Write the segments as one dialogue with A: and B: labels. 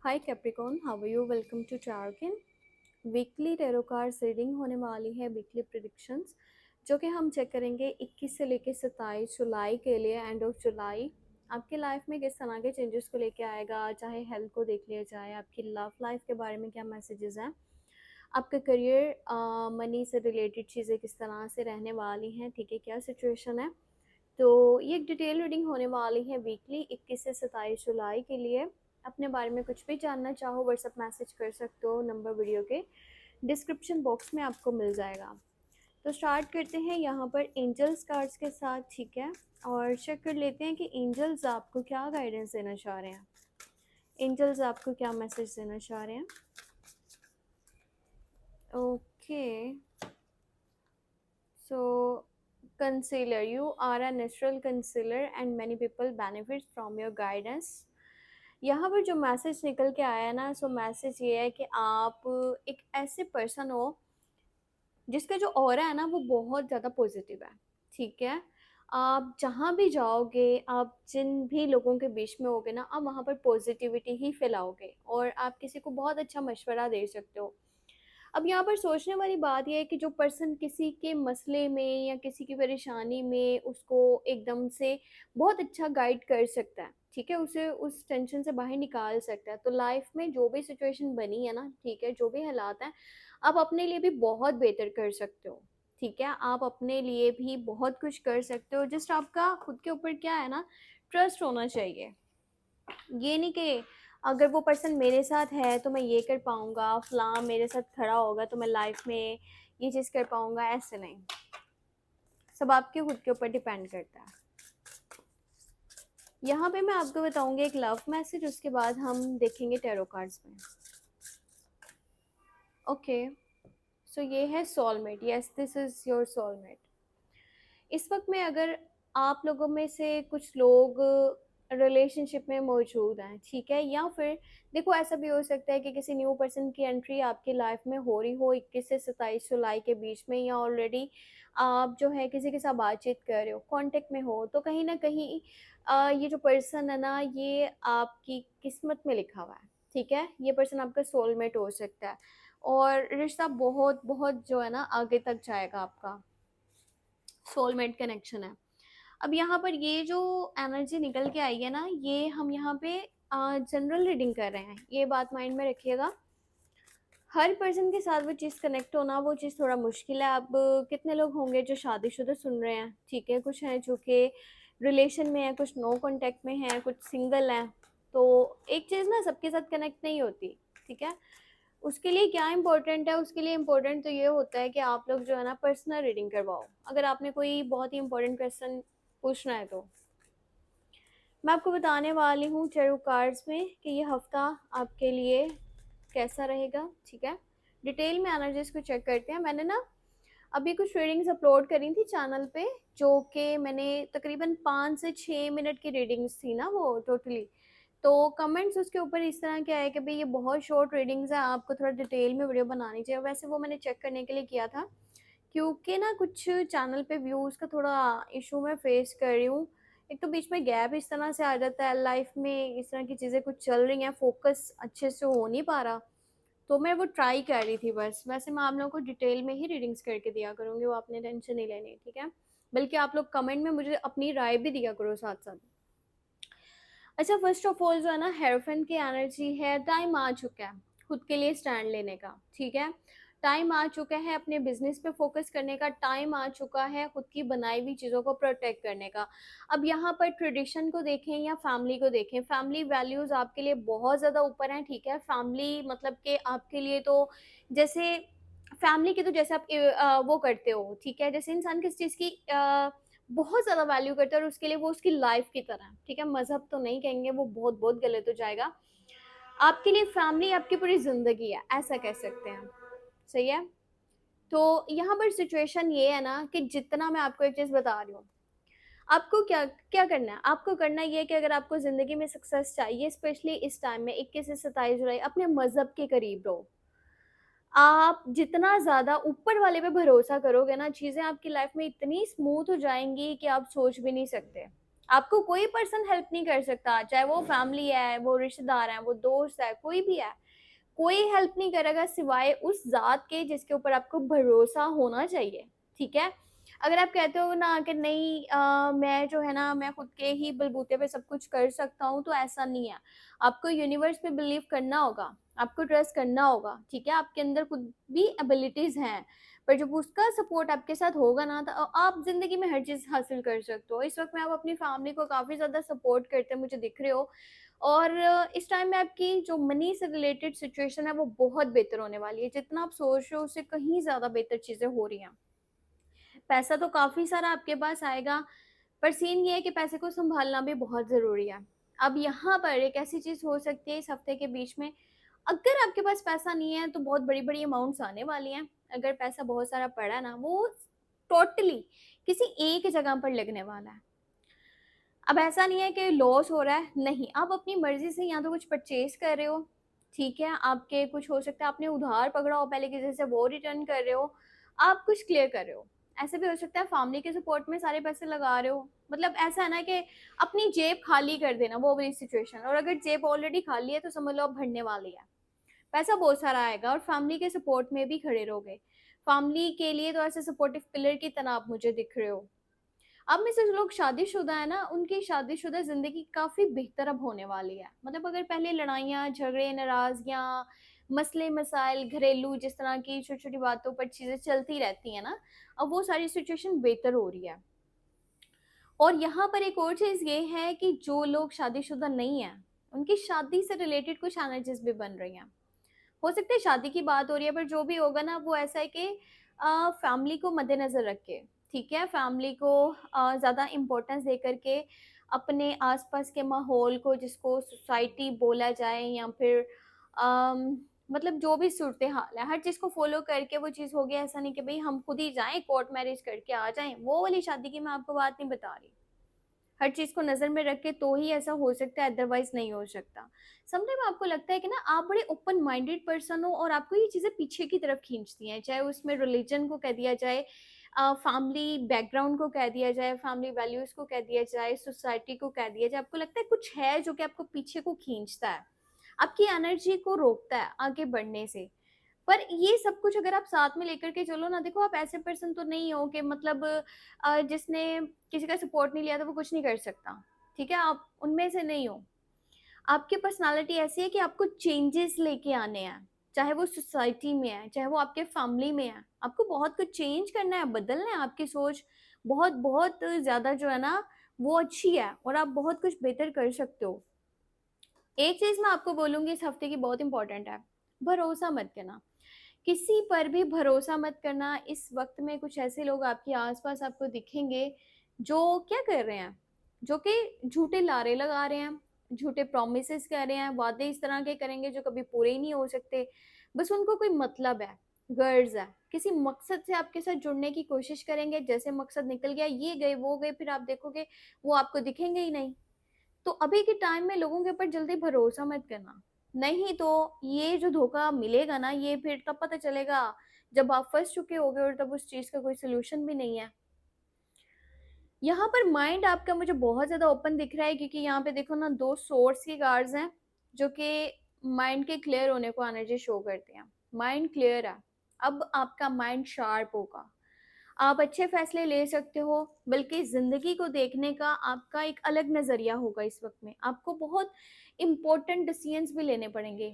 A: Hi Capricorn, how are you? Welcome to चार्किन। Weekly tarot cards reading होने वाली है, वीकली प्रिडिक्शंस जो कि हम चेक करेंगे 21 से लेकर 27 जुलाई के लिए। एंड ऑफ जुलाई आपकी लाइफ में किस तरह के चेंजेस को लेके आएगा, चाहे हेल्थ को देख लिया जाए, आपकी लव लाइफ के बारे में क्या मैसेजेस हैं, आपका करियर, मनी से रिलेटेड चीज़ें किस तरह से रहने वाली हैं, ठीक है, क्या सिचुएशन है। तो ये एक डिटेल रीडिंग होने वाली है वीकली 21 से 27 जुलाई के लिए। अपने बारे में कुछ भी जानना चाहो व्हाट्सएप मैसेज कर सकते हो, नंबर वीडियो के डिस्क्रिप्शन बॉक्स में आपको मिल जाएगा। तो स्टार्ट करते हैं यहाँ पर एंजल्स कार्ड्स के साथ, ठीक है, और चेक कर लेते हैं कि एंजल्स आपको क्या गाइडेंस देना चाह रहे हैं, एंजल्स आपको क्या मैसेज देना चाह रहे हैं। Okay, so concealer, you are a natural concealer and many people benefit from your guidance। यहाँ पर जो मैसेज निकल के आया है ना, सो मैसेज ये है कि आप एक ऐसे पर्सन हो जिसका जो ऑरा है ना वो बहुत ज़्यादा पॉजिटिव है, ठीक है। आप जहाँ भी जाओगे, आप जिन भी लोगों के बीच में होगे ना, आप वहाँ पर पॉजिटिविटी ही फैलाओगे और आप किसी को बहुत अच्छा मशवरा दे सकते हो। अब यहाँ पर सोचने वाली बात यह है कि जो पर्सन किसी के मसले में या किसी की परेशानी में उसको एकदम से बहुत अच्छा गाइड कर सकता है, ठीक है, उसे उस टेंशन से बाहर निकाल सकता है। तो लाइफ में जो भी सिचुएशन बनी है ना, ठीक है, जो भी हालात हैं, आप अपने लिए भी बहुत बेहतर कर सकते हो, ठीक है, आप अपने लिए भी बहुत कुछ कर सकते हो। जस्ट आपका खुद के ऊपर क्या है ना, ट्रस्ट होना चाहिए। ये नहीं कि अगर वो पर्सन मेरे साथ है तो मैं ये कर पाऊँगा, फ़लाँ मेरे साथ खड़ा होगा तो मैं लाइफ में ये चीज़ कर पाऊँगा, ऐसे नहीं। सब आपके खुद के ऊपर डिपेंड करता है। यहाँ पे मैं आपको बताऊँगी एक लव मैसेज, उसके बाद हम देखेंगे टैरो कार्ड्स में। ओके, सो ये है soulmate. Yes, this is your soulmate. इस वक्त में अगर आप लोगों में से कुछ लोग रिलेशनशिप में मौजूद हैं, ठीक है, या फिर देखो ऐसा भी हो सकता है कि किसी न्यू पर्सन की एंट्री आपकी लाइफ में हो रही हो 21 से 27 जुलाई के बीच में, या ऑलरेडी आप जो है किसी के साथ बातचीत कर रहे हो, कांटेक्ट में हो, तो कहीं ना कहीं ये जो पर्सन है ना, ये आपकी किस्मत में लिखा हुआ है, ठीक है। ये पर्सन आपका सोलमेट हो सकता है और रिश्ता बहुत बहुत जो है ना आगे तक जाएगा, आपका सोलमेट कनेक्शन है। अब यहाँ पर ये जो एनर्जी निकल के आई है ना, ये हम यहाँ पे जनरल रीडिंग कर रहे हैं, ये बात माइंड में रखिएगा। हर पर्सन के साथ वो चीज़ कनेक्ट होना, वो चीज़ थोड़ा मुश्किल है। अब कितने लोग होंगे जो शादीशुदा सुन रहे हैं, ठीक है, कुछ हैं जो कि रिलेशन में है, कुछ नो कांटेक्ट में है, कुछ सिंगल हैं। तो एक चीज़ ना सबके साथ कनेक्ट नहीं होती, ठीक है। उसके लिए क्या इम्पोर्टेंट है, उसके लिए इम्पोर्टेंट तो ये होता है कि आप लोग जो है ना पर्सनल रीडिंग करवाओ, अगर आपने कोई बहुत ही इंपॉर्टेंट क्वेश्चन पूछना है तो। मैं आपको बताने वाली हूँ टैरो कार्ड्स में कि ये हफ्ता आपके लिए कैसा रहेगा, ठीक है। डिटेल में एनर्जीज को चेक करते हैं। मैंने ना अभी कुछ रीडिंग्स अपलोड करी थी चैनल पे, जो कि मैंने तकरीबन 5 से 6 मिनट की रीडिंग्स थी ना वो टोटली। तो कमेंट्स उसके ऊपर इस तरह के आए कि भाई ये बहुत शॉर्ट रीडिंग्स है, आपको थोड़ा डिटेल में वीडियो बनानी चाहिए। वैसे वो मैंने चेक करने के लिए किया था, क्योंकि ना कुछ चैनल पे व्यूज़ का थोड़ा इशू मैं फेस कर रही हूँ। एक तो बीच में गैप इस तरह से आ जाता है, लाइफ में इस तरह की चीज़ें कुछ चल रही हैं, फोकस अच्छे से हो नहीं पा रहा। तो मैं वो ट्राई कर रही थी बस। वैसे मैं आप लोगों को डिटेल में ही रीडिंग्स करके दिया करूँगी, वो आपने टेंशन नहीं लेनी, ठीक है। बल्कि आप लोग कमेंट में मुझे अपनी राय भी दिया करो साथ साथ। अच्छा, फर्स्ट ऑफ ऑल जो है ना, हेरोफेंट की एनर्जी है, टाइम आ चुका है खुद के लिए स्टैंड लेने का, ठीक है। टाइम आ चुका है अपने बिजनेस पे फोकस करने का, टाइम आ चुका है खुद की बनाई हुई चीज़ों को प्रोटेक्ट करने का। अब यहाँ पर ट्रेडिशन को देखें या फैमिली को देखें, फैमिली वैल्यूज़ आपके लिए बहुत ज़्यादा ऊपर हैं, ठीक है। फैमिली मतलब कि आपके लिए तो जैसे फैमिली की तो जैसे आप वो करते हो, ठीक है, जैसे इंसान किस चीज़ की बहुत ज़्यादा वैल्यू करता है और उसके लिए वो उसकी लाइफ की तरह है, ठीक है। मज़हब तो नहीं कहेंगे, वो बहुत बहुत गलत हो जाएगा। आपके लिए फैमिली आपकी पूरी ज़िंदगी है, ऐसा कह सकते हैं, सही है। तो यहाँ पर सिचुएशन ये है ना कि जितना मैं आपको एक चीज़ बता रही हूँ, आपको क्या क्या करना है, आपको करना ये है कि अगर आपको ज़िंदगी में सक्सेस चाहिए, स्पेशली इस टाइम में 21 से 27 जुलाई, अपने मज़हब के करीब रहो। आप जितना ज़्यादा ऊपर वाले पे भरोसा करोगे ना, चीज़ें आपकी लाइफ में इतनी स्मूथ हो जाएँगी कि आप सोच भी नहीं सकते, आपको कोई पर्सन हेल्प नहीं कर सकता, चाहे वो फैमिली है, वो रिश्तेदार है, वो दोस्त है, कोई भी है, कोई हेल्प नहीं करेगा सिवाय उस ज़ात के जिसके ऊपर आपको भरोसा होना चाहिए, ठीक है? अगर आप कहते हो ना कि नहीं मैं जो है ना मैं खुद के ही बलबूते पे सब कुछ कर सकता हूँ, तो ऐसा नहीं है। आपको यूनिवर्स पे बिलीव करना होगा, आपको ट्रस्ट करना होगा, ठीक है? आपके अंदर खुद भी एबिलिटीज़ हैं, पर जब उसका सपोर्ट आपके साथ होगा ना, तो आप ज़िंदगी में हर चीज़ हासिल कर सकते हो। इस वक़्त में आप अपनी फैमिली को काफ़ी ज़्यादा सपोर्ट करते मुझे दिख रहे हो, और इस टाइम में आपकी जो मनी से रिलेटेड सिचुएशन है वो बहुत बेहतर होने वाली है। जितना आप सोच रहे हो उससे कहीं ज़्यादा बेहतर चीज़ें हो रही हैं। पैसा तो काफ़ी सारा आपके पास आएगा, पर सीन ये है कि पैसे को सँभालना भी बहुत ज़रूरी है। अब यहाँ पर एक ऐसी चीज़ हो सकती है इस हफ़्ते के बीच में, अगर आपके पास पैसा नहीं है तो बहुत बड़ी-बड़ी अमाउंट्स आने वाली हैं। अगर पैसा बहुत सारा पड़ा है ना, वो टोटली किसी एक जगह पर लगने वाला है। अब ऐसा नहीं है कि लॉस हो रहा है, नहीं, आप अपनी मर्ज़ी से या तो कुछ परचेज़ कर रहे हो, ठीक है? आपके कुछ हो सकता है आपने उधार पकड़ा हो पहले किसी से, वो रिटर्न कर रहे हो, आप कुछ क्लियर कर रहे हो। ऐसा भी हो सकता है फैमिली के सपोर्ट में सारे पैसे लगा रहे हो। मतलब ऐसा है ना कि अपनी जेब खाली कर देना, वो वाली सिचुएशन, और अगर जेब ऑलरेडी खाली है तो समझ लो अब भरने वाली है। पैसा बहुत सारा आएगा और फैमिली के सपोर्ट में भी खड़े रहोगे। फैमिली के लिए तो ऐसे सपोर्टिव पिलर की तरह आप मुझे दिख रहे हो। अब में से जो लोग शादीशुदा है ना, उनकी शादीशुदा ज़िंदगी काफ़ी बेहतर अब होने वाली है। मतलब अगर पहले लड़ाइयाँ, झगड़े, नाराज़गियाँ, मसले-मसाइल, घरेलू जिस तरह की छोटी-छोटी बातों पर चीज़ें चलती रहती हैं ना, अब वो सारी सिचुएशन बेहतर हो रही है। और यहाँ पर एक और चीज़ ये है कि जो लोग शादीशुदा नहीं हैं, उनकी शादी से रिलेटेड कुछ एनर्जीज़ भी बन रही हैं। हो सकता है शादी की बात हो रही है, पर जो भी होगा ना वो ऐसा है कि फैमिली को मद्देनज़र रख के, ठीक है? फैमिली को ज़्यादा इम्पोर्टेंस दे कर के अपने आस-पास के माहौल को, जिसको सोसाइटी बोला जाए या फिर अम, मतलब जो भी सूरत-ए-हाल है, हर चीज़ को फ़ॉलो करके वो चीज़ होगी। ऐसा नहीं कि भई हम खुद ही जाएँ, कोर्ट मैरिज करके आ जाएँ, वो वाली शादी की मैं आपको बात नहीं बता रही। हर चीज़ को नज़र में रख के तो ही ऐसा हो सकता है, अदरवाइज़ नहीं हो सकता। समटाइम आपको लगता है कि ना आप बड़े ओपन माइंडेड पर्सन हो और आपको ये चीज़ें पीछे की तरफ खींचती हैं, चाहे उसमें रिलीजन को कह दिया जाए, फैमिली बैकग्राउंड को कह दिया जाए, फैमिली वैल्यूज़ को कह दिया जाए, सोसाइटी को कह दिया जाए, आपको लगता है कुछ है जो कि आपको पीछे को खींचता है, आपकी एनर्जी को रोकता है आगे बढ़ने से। पर ये सब कुछ अगर आप साथ में लेकर के चलो ना, देखो आप ऐसे पर्सन तो नहीं हो कि मतलब जिसने किसी का सपोर्ट नहीं लिया तो वो कुछ नहीं कर सकता, ठीक है? आप उनमें से नहीं हो। आपकी पर्सनैलिटी ऐसी है कि आपको चेंजेस लेके आने हैं, चाहे वो सोसाइटी में है, चाहे वो आपके फैमिली में है। आपको बहुत कुछ चेंज करना है, बदलना है, आपकी सोच बहुत-बहुत ज़्यादा जो है ना, वो अच्छी है और आप बहुत कुछ बेहतर कर सकते हो। एक चीज़ मैं आपको बोलूँगी इस हफ्ते की बहुत इम्पोर्टेंट है, भरोसा मत करना। किसी पर भी भरोसा मत करना। इस वक़्त में कुछ ऐसे लोग आपके आस-पास आपको दिखेंगे, जो क्या कर रहे हैं, जो कि झूठे लारे लगा रहे हैं, झूठे प्रॉमिसेस कर रहे हैं, वादे इस तरह के करेंगे जो कभी पूरे ही नहीं हो सकते। बस उनको कोई मतलब है, गर्ज़ है, किसी मकसद से आपके साथ जुड़ने की कोशिश करेंगे, जैसे मकसद निकल गया, ये गए, वो गए, फिर आप देखोगे वो आपको दिखेंगे ही नहीं। तो अभी के टाइम में लोगों के ऊपर जल्दी भरोसा मत करना, नहीं तो ये जो धोखा मिलेगा ना, ये फिर तब पता चलेगा जब आप फँस चुके होगे और तब उस चीज़ का कोई सॉल्यूशन भी नहीं है। यहाँ पर माइंड आपका मुझे बहुत ज़्यादा ओपन दिख रहा है, क्योंकि यहाँ पे देखो ना 2 सोर्स की कार्ड्स हैं, जो कि माइंड के क्लियर होने को एनर्जी शो करते हैं। माइंड क्लियर है, अब आपका माइंड शार्प होगा। आप अच्छे फैसले ले सकते हो, बल्कि ज़िंदगी को देखने का आपका एक अलग नज़रिया होगा इस वक़्त में। आपको बहुत इम्पोर्टेंट डिसीज़न्स भी लेने पड़ेंगे,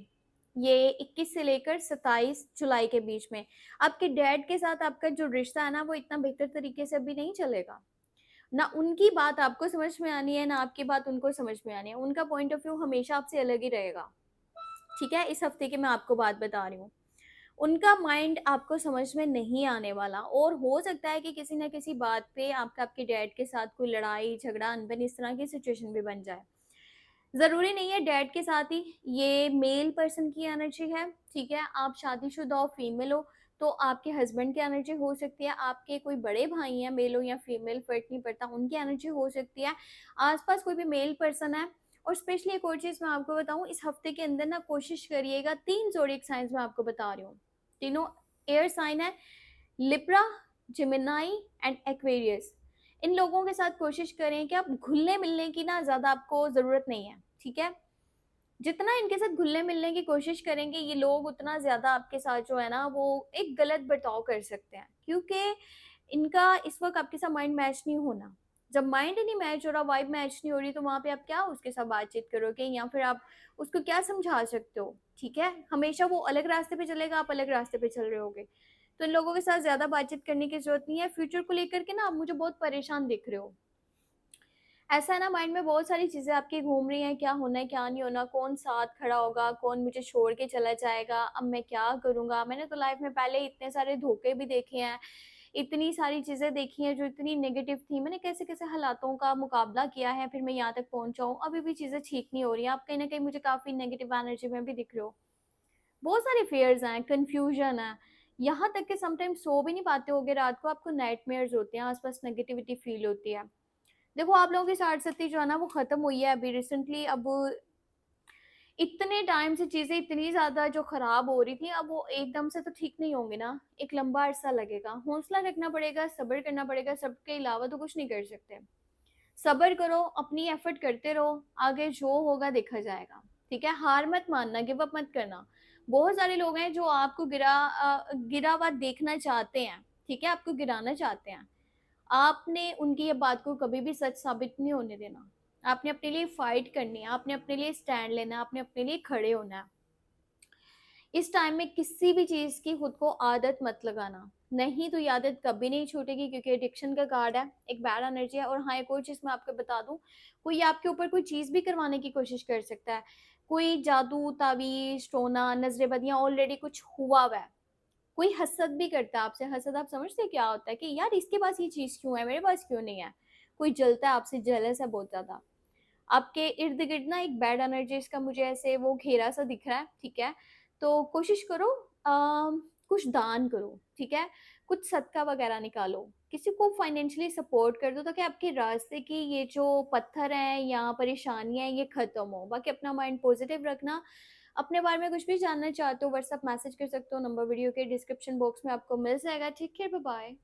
A: ये 21 से लेकर 27 जुलाई के बीच में। आपके डैड के साथ आपका जो रिश्ता है ना, वो इतना बेहतर तरीके से अभी नहीं चलेगा। ना उनकी बात आपको समझ में आनी है, ना आपकी बात उनको समझ में आनी है। उनका पॉइंट ऑफ व्यू हमेशा आपसे अलग ही रहेगा, ठीक है? इस हफ़्ते की मैं आपको बात बता रही हूँ। उनका माइंड आपको समझ में नहीं आने वाला, और हो सकता है कि किसी न किसी बात पे आपका आपके डैड के साथ कोई लड़ाई, झगड़ा, अनबन इस तरह की सिचुएशन भी बन जाए। ज़रूरी नहीं है डैड के साथ ही, ये मेल पर्सन की एनर्जी है, ठीक है? आप शादीशुदा हो, फीमेल हो, तो आपके हस्बैंड की एनर्जी हो सकती है, आपके कोई बड़े भाई हैं, मेल हो या फीमेल फ़र्क नहीं पड़ता, उनकी एनर्जी हो सकती है। आस-पास कोई भी मेल पर्सन है, और स्पेशली एक और चीज़ मैं आपको बताऊँ, इस हफ्ते के अंदर ना कोशिश करिएगा, 3 ज़ोडिएक साइन्स मैं आपको बता रही हूँ। तीनों एयर साइन है, लिब्रा, जेमिनी एंड एक्वेरियस। इन लोगों के साथ कोशिश करें कि आप घुलने-मिलने की ना ज़्यादा आपको ज़रूरत नहीं है, ठीक है? जितना इनके साथ घुलने-मिलने की कोशिश करेंगे ये लोग, उतना ज़्यादा आपके साथ जो है ना वो एक गलत बर्ताव कर सकते हैं। क्योंकि इनका इस वक़्त आपके साथ माइंड मैच नहीं होना। जब माइंड ही नहीं मैच हो रहा, वाइब मैच नहीं हो रही, तो वहाँ पे आप क्या उसके साथ बातचीत करोगे, या फिर आप उसको क्या समझा सकते हो, ठीक है? हमेशा वो अलग रास्ते पे चलेगा, आप अलग रास्ते पे चल रहे होगे। तो इन लोगों के साथ ज़्यादा बातचीत करने की ज़रूरत नहीं है। फ्यूचर को लेकर के ना आप मुझे बहुत परेशान दिख रहे हो। ऐसा है ना, माइंड में बहुत सारी चीज़ें आपकी घूम रही हैं, क्या होना है, क्या नहीं होना, कौन साथ खड़ा होगा, कौन मुझे छोड़ के चला जाएगा, अब मैं क्या करूँगा? मैंने तो लाइफ़ में पहले इतने सारे धोखे भी देखे हैं, इतनी सारी चीज़ें देखी हैं जो इतनी नेगेटिव थी। मैंने कैसे-कैसे हालातों का मुकाबला किया है, फिर मैं यहाँ तक पहुँचा हूँ। अभी भी चीज़ें ठीक नहीं हो रही हैं। आप कहीं न कहीं मुझे काफ़ी नेगेटिव एनर्जी में भी दिख रहे हो। बहुत सारे फ़ियर्स हैं, कन्फ्यूज़न है, यहाँ तक कि समटाइम्स सो भी नहीं पाते होगे रात को, आपको नाइटमेयर्स होते हैं, आस-पास नेगेटिविटी फ़ील होती है। देखो, आप लोगों की साठ-सत्ती जो है ना वो ख़त्म हुई है अभी रिसेंटली। अब इतने टाइम से चीज़ें इतनी ज़्यादा जो ख़राब हो रही थी, अब वो एकदम से तो ठीक नहीं होंगी ना, एक लंबा अरसा लगेगा। हौसला रखना पड़ेगा, सब्र करना पड़ेगा, सबके अलावा तो कुछ नहीं कर सकते। सब्र करो, अपनी एफ़र्ट करते रहो, आगे जो होगा देखा जाएगा, ठीक है? हार मत मानना, गिव अप मत करना। बहुत सारे लोग हैं जो आपको गिरा हुआ देखना चाहते हैं, ठीक है? आपको गिराना चाहते हैं। आपने उनकी ये बात को कभी भी सच साबित नहीं होने देना। आपने अपने लिए फाइट करनी है, आपने अपने लिए स्टैंड लेना है, आपने अपने लिए खड़े होना है। इस टाइम में किसी भी चीज़ की खुद को आदत मत लगाना, नहीं तो ये आदत कभी नहीं छूटेगी, क्योंकि एडिक्शन का कार्ड है, एक बैड एनर्जी है। और हाँ, एक और चीज़ मैं आपको बता दूँ, कोई आपके ऊपर कोई चीज़ भी करवाने की कोशिश कर सकता है। कोई जादू, तावीज़, टोना, नज़रें-बदियाँ ऑलरेडी कुछ हुआ हुआ है। कोई हसद भी करता है आपसे। हसद आप समझते हैं क्या होता है? कि यार इसके पास ये चीज़ क्यों है, मेरे पास क्यों नहीं है? कोई जलता है आपसे, जेलस है बहुत ज़्यादा। आपके इर्द-गिर्द ना एक बैड एनर्जीज़ का मुझे ऐसे वो घेरा सा दिख रहा है, ठीक है? तो कोशिश करो, कुछ दान करो, ठीक है? कुछ सदका वगैरह निकालो, किसी को फाइनेंशियली सपोर्ट कर दो, ताकि आपके रास्ते की ये जो पत्थर हैं या परेशानियाँ हैं ये ख़त्म हो। बाकी अपना माइंड पॉज़िटिव रखना। अपने बारे में कुछ भी जानना चाहते हो, व्हाट्सएप मैसेज कर सकते हो, नंबर वीडियो के डिस्क्रिप्शन बॉक्स में आपको मिल जाएगा। Take care, bye-bye.